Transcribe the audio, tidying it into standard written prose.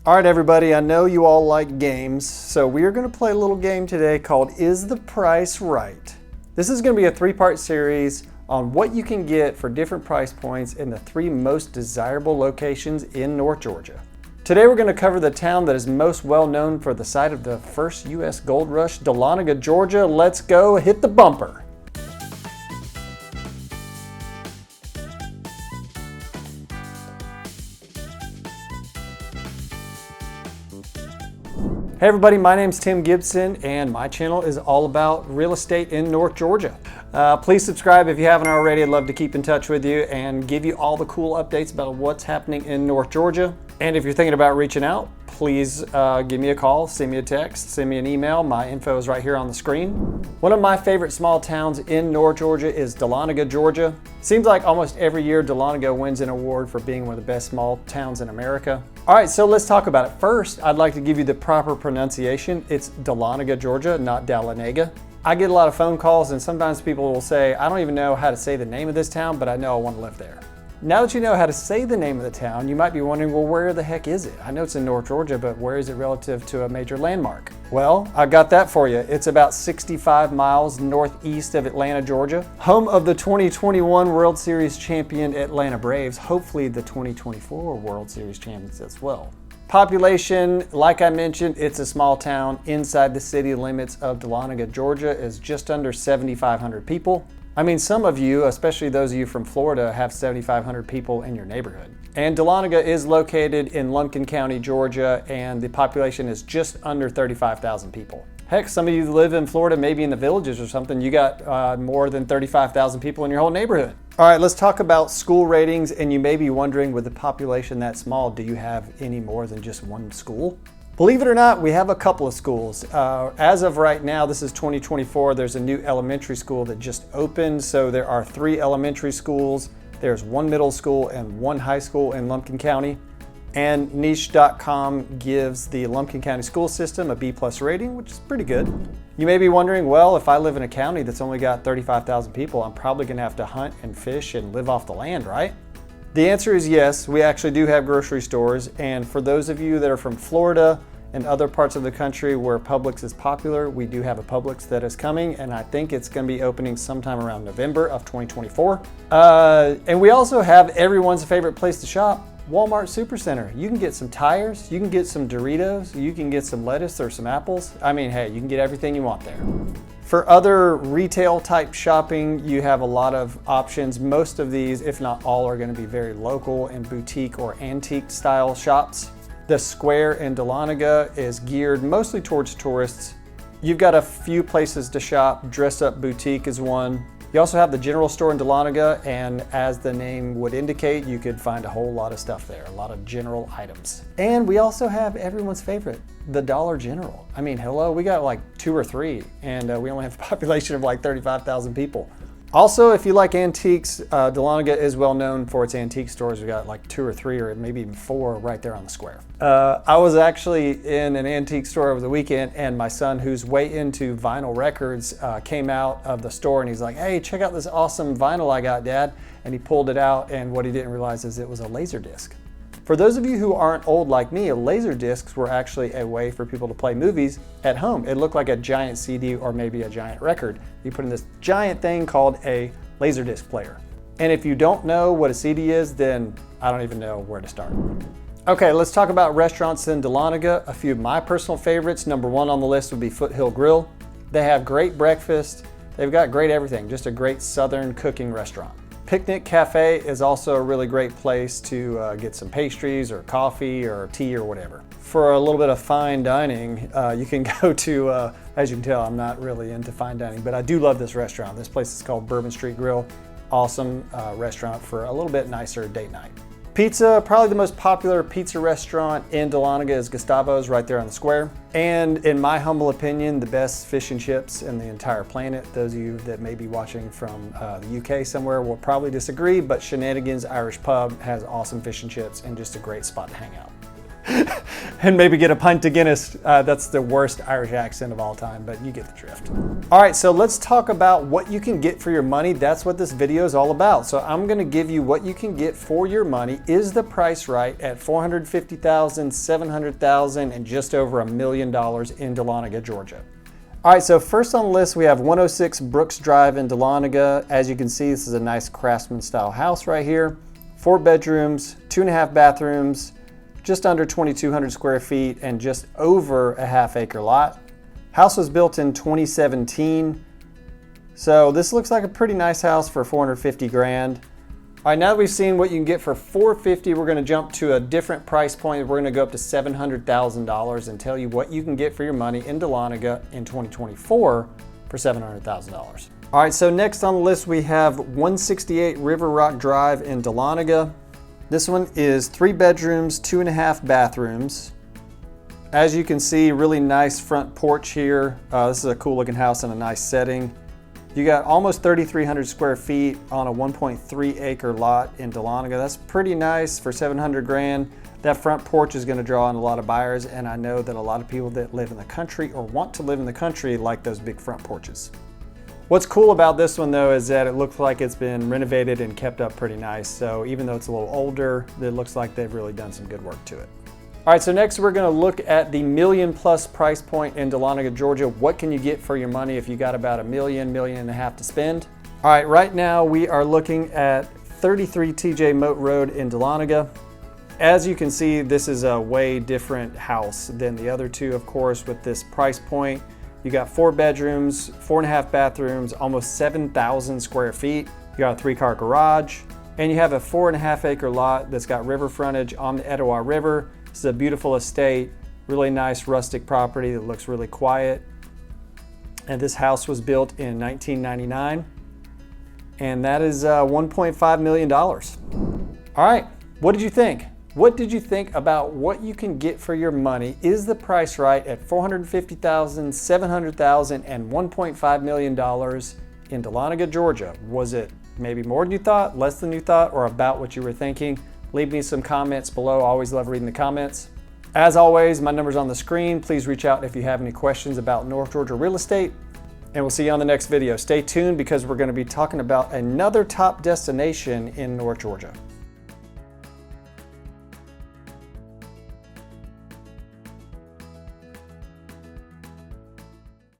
All right, everybody, I know you all like games, so we are going to play a little game today called Is the Price Right? This is going to be a three-part series on what you can get for different price points in the three most desirable locations in North Georgia. Today we're going to cover the town that is most well known for the site of the first U.S. gold rush, Dahlonega, Georgia. Let's go, hit the bumper. Hey everybody, my name's Tim Gibson and my channel is all about real estate in North Georgia. Please subscribe if you haven't already. I'd love to keep in touch with you and give you all the cool updates about what's happening in North Georgia. And if you're thinking about reaching out, please give me a call, send me a text, send me an email. My info is right here on the screen. One of my favorite small towns in North Georgia is Dahlonega, Georgia. Seems like almost every year Dahlonega wins an award for being one of the best small towns in America. All right, so let's talk about it. First, I'd like to give you the proper pronunciation. It's Dahlonega, Georgia, not Dahlonega. I get a lot of phone calls and sometimes people will say, I don't even know how to say the name of this town, but I know I want to live there. Now that you know how to say the name of the town, you might be wondering, well, where the heck is it? I know it's in North Georgia, but where is it relative to a major landmark? Well, I got that for you. It's about 65 miles northeast of Atlanta, Georgia, home of the 2021 World Series champion Atlanta Braves, hopefully the 2024 World Series champions as well. Population, like I mentioned, it's a small town inside the city limits of Dahlonega, Georgia, is just under 7,500 people. I mean, some of you, especially those of you from Florida, have 7,500 people in your neighborhood. And Dahlonega is located in Lumpkin County, Georgia, and the population is just under 35,000 people. Heck, some of you live in Florida, maybe in the villages or something, you got more than 35,000 people in your whole neighborhood. All right, let's talk about school ratings, and you may be wondering, with the population that small, do you have any more than just one school? Believe it or not, we have a couple of schools. As of right now, this is 2024, there's a new elementary school that just opened. So there are 3 elementary schools, there's 1 middle school and 1 high school in Lumpkin County. And niche.com gives the Lumpkin County school system a B+ rating, which is pretty good. You may be wondering, well, if I live in a county that's only got 35,000 people, I'm probably gonna have to hunt and fish and live off the land, right? The answer is yes, we actually do have grocery stores, and for those of you that are from Florida and other parts of the country where Publix is popular, we do have a Publix that is coming, and I think it's going to be opening sometime around November of 2024. And we also have everyone's favorite place to shop, Walmart Supercenter. You can get some tires, you can get some Doritos, you can get some lettuce or some apples. I mean, hey, you can get everything you want there. For other retail type shopping, you have a lot of options. Most of these, if not all, are going to be very local and boutique or antique style shops. The square in Dahlonega is geared mostly towards tourists. You've got a few places to shop. Dress Up Boutique is one. You also have the general store in Dahlonega, and as the name would indicate, you could find a whole lot of stuff there, a lot of general items. And we also have everyone's favorite, the Dollar General. I mean, hello, we got like 2 or 3, and we only have a population of like 35,000 people. Also, if you like antiques, Dahlonega is well known for its antique stores. We got like 2 or 3 or maybe even 4 right there on the square. I was actually in an antique store over the weekend, and my son, who's way into vinyl records, came out of the store and he's like, hey, check out this awesome vinyl I got, Dad. And he pulled it out, and what he didn't realize is it was a laser disc. For those of you who aren't old like me, laser discs were actually a way for people to play movies at home. It looked like a giant CD or maybe a giant record. You put in this giant thing called a laser disc player. And if you don't know what a CD is, then I don't even know where to start. Okay, let's talk about restaurants in Dahlonega. A few of my personal favorites. Number 1 on the list would be Foothill Grill. They have great breakfast. They've got great everything, just a great Southern cooking restaurant. Picnic Cafe is also a really great place to get some pastries or coffee or tea or whatever. For a little bit of fine dining, you can go to, as you can tell, I'm not really into fine dining, but I do love this restaurant. This place is called Bourbon Street Grill. Awesome restaurant for a little bit nicer date night. Pizza, probably the most popular pizza restaurant in Dahlonega is Gustavo's right there on the square. And in my humble opinion, the best fish and chips in the entire planet. Those of you that may be watching from the UK somewhere will probably disagree, but Shenanigans Irish Pub has awesome fish and chips and just a great spot to hang out. and maybe get a pint of Guinness. That's the worst Irish accent of all time, but you get the drift. All right, so let's talk about what you can get for your money. That's what this video is all about. So I'm gonna give you what you can get for your money. Is the price right at $450,000, $700,000, and just over $1 million in Dahlonega, Georgia? All right, so first on the list, we have 106 Brooks Drive in Dahlonega. As you can see, this is a nice craftsman style house right here. 4 bedrooms, 2.5 bathrooms, just under 2,200 square feet, and just over a half-acre lot. House was built in 2017. So this looks like a pretty nice house for 450 grand. All right, now that we've seen what you can get for 450, we're gonna jump to a different price point. We're gonna go up to $700,000 and tell you what you can get for your money in Dahlonega in 2024 for $700,000. All right, so next on the list, we have 168 River Rock Drive in Dahlonega. This one is 3 bedrooms, 2.5 bathrooms. As you can see, really nice front porch here. This is a cool looking house in a nice setting. You got almost 3,300 square feet on a 1.3 acre lot in Dahlonega. That's pretty nice for 700 grand. That front porch is gonna draw in a lot of buyers, and I know that a lot of people that live in the country or want to live in the country like those big front porches. What's cool about this one though is that it looks like it's been renovated and kept up pretty nice. So even though it's a little older, it looks like they've really done some good work to it. All right, so next we're gonna look at the $1 million+ price point in Dahlonega, Georgia. What can you get for your money if you got about $1 million, $1.5 million to spend? All right, right now we are looking at 33 TJ Moat Road in Dahlonega. As you can see, this is a way different house than the other two, of course, with this price point. You got 4 bedrooms, 4.5 bathrooms, almost 7,000 square feet. You got a 3-car garage, and you have a 4.5 acre lot that's got river frontage on the Etowah River. This is a beautiful estate, really nice rustic property that looks really quiet. And this house was built in 1999, and that is $1.5 million. All right, what did you think? What did you think about what you can get for your money? Is the price right at $450,000, $700,000, and $1.5 million in Dahlonega, Georgia? Was it maybe more than you thought, less than you thought, or about what you were thinking? Leave me some comments below. I always love reading the comments. As always, my number's on the screen. Please reach out if you have any questions about North Georgia real estate, and we'll see you on the next video. Stay tuned because we're going to be talking about another top destination in North Georgia.